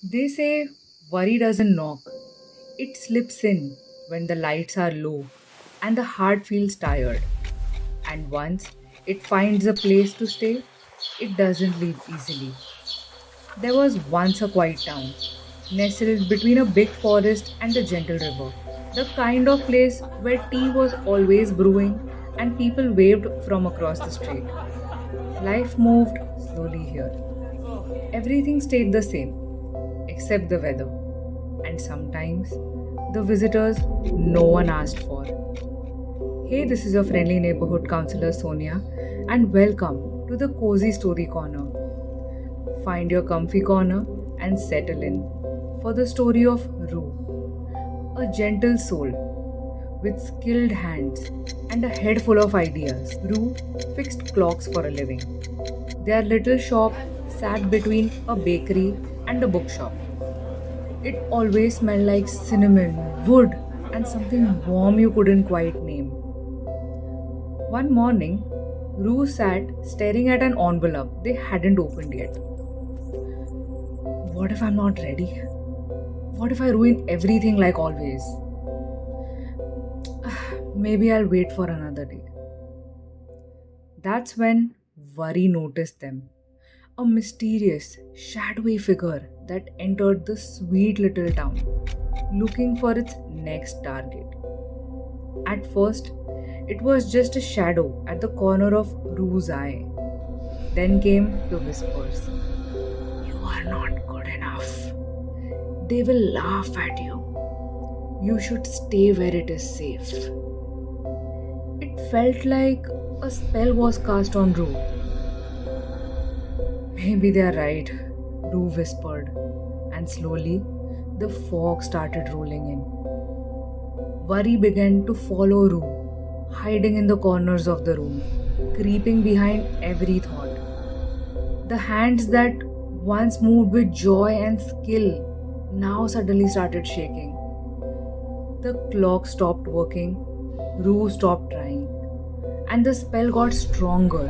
They say worry doesn't knock, it slips in when the lights are low and the heart feels tired. And once it finds a place to stay, it doesn't leave easily. There was once a quiet town, nestled between a big forest and a gentle river. The kind of place where tea was always brewing and people waved from across the street. Life moved slowly here. Everything stayed the same, except the weather, and sometimes the visitors no one asked for. Hey, this is your friendly neighborhood counselor Sonia, and welcome to the Cozy Story Corner. Find your comfy corner and settle in for the story of Rue, a gentle soul with skilled hands and a head full of ideas. Rue fixed clocks for a living. Their little shop sat between a bakery and a bookshop. It always smelled like cinnamon, wood, and something warm you couldn't quite name. One morning, Rue sat staring at an envelope they hadn't opened yet. What if I'm not ready? What if I ruin everything like always? Maybe I'll wait for another day. That's when worry noticed them. A mysterious, shadowy figure that entered the sweet little town, looking for its next target. At first, it was just a shadow at the corner of Rue's eye. Then came the whispers. You are not good enough. They will laugh at you. You should stay where it is safe. It felt like a spell was cast on Rue. Maybe they're right, Rue whispered, and slowly the fog started rolling in. Worry began to follow Rue, hiding in the corners of the room, creeping behind every thought. The hands that once moved with joy and skill now suddenly started shaking. The clock stopped working, Rue stopped trying, and the spell got stronger.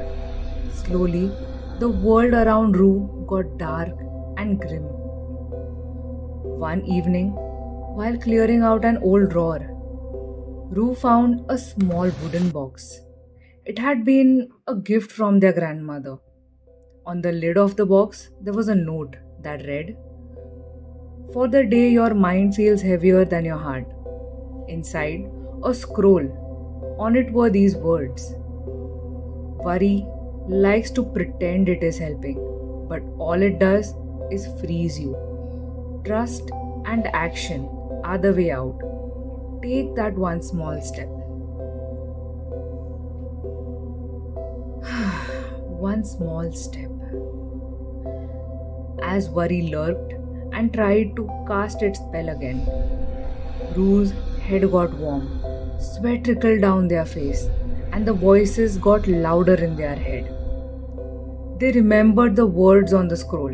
Slowly, the world around Rue got dark and grim. One evening, while clearing out an old drawer, Rue found a small wooden box. It had been a gift from their grandmother. On the lid of the box, there was a note that read, For the day your mind feels heavier than your heart. Inside, a scroll. On it were these words: Worry likes to pretend it is helping, but all it does is freeze you. Trust and action are the way out. Take that one small step. One small step. As worry lurked and tried to cast its spell again, Rue's head got warm, sweat trickled down their face, and the voices got louder in their head. They remembered the words on the scroll.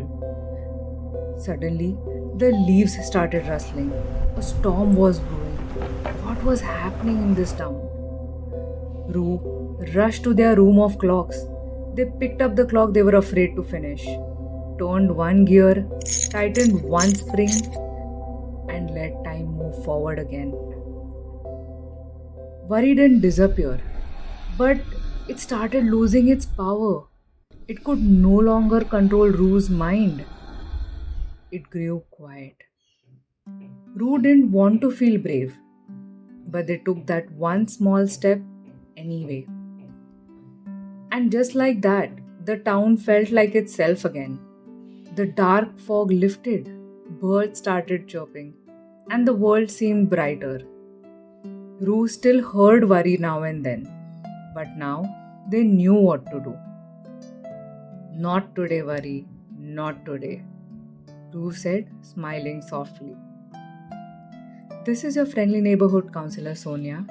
Suddenly, the leaves started rustling. A storm was brewing. What was happening in this town? Rue rushed to their room of clocks. They picked up the clock they were afraid to finish, turned one gear, tightened one spring, and let time move forward again. Worry didn't disappear, but it started losing its power. It could no longer control Rue's mind. It grew quiet. Rue didn't want to feel brave, but they took that one small step anyway. And just like that, the town felt like itself again. The dark fog lifted, birds started chirping, and the world seemed brighter. Rue still heard worry now and then, but now they knew what to do. Not today, worry, not today, Rue said, smiling softly. This is your friendly neighborhood counselor Sonia,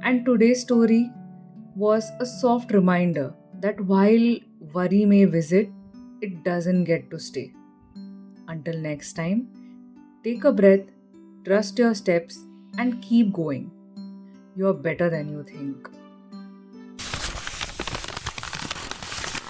and today's story was a soft reminder that while worry may visit, it doesn't get to stay. Until next time, take a breath, trust your steps, and keep going. You're better than you think.